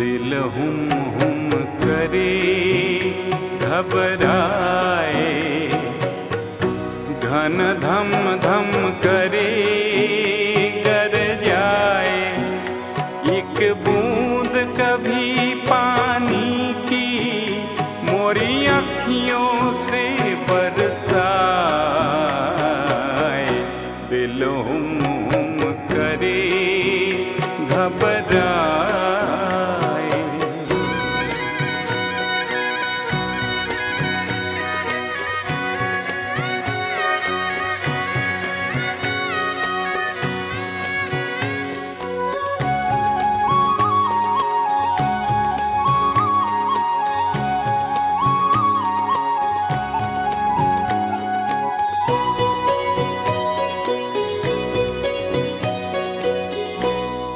दिल हुम करे घबराए, घन धम धम करे गर जाए। एक बूंद कभी पानी की मोरी अखियों से बरसाए। दिल हुम करे घबराए।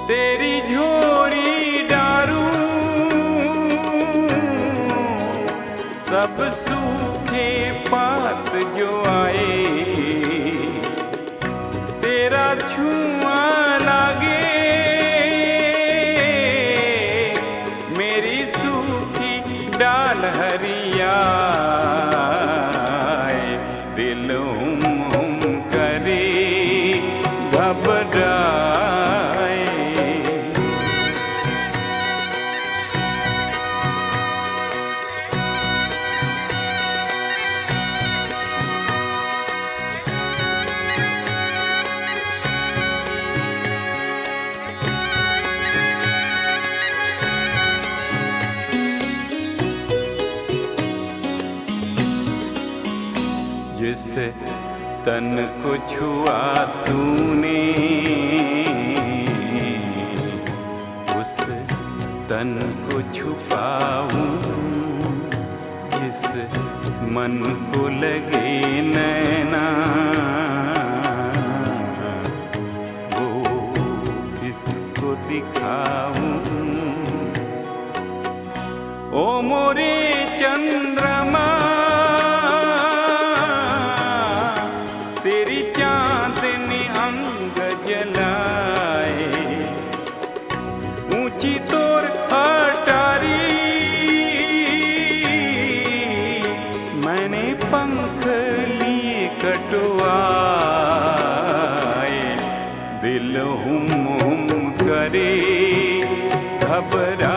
तेरी झोरी डारू सब सूखे पात जो आए। तेरा छुआ लागे मेरी सूखी डाल हरियाए। दिल हुम करे घबराए। जिस तन को छुआ तूने उस तन को छुपाऊं। जिस मन को लगे नैना वो किसको दिखाऊं। ओ मोरे चंद्रमा तेरी चांदनी अंग जलाए। ऊंची तोर अटारी मैंने पंख लिए कटवाए। दिल हुम करे घबरा।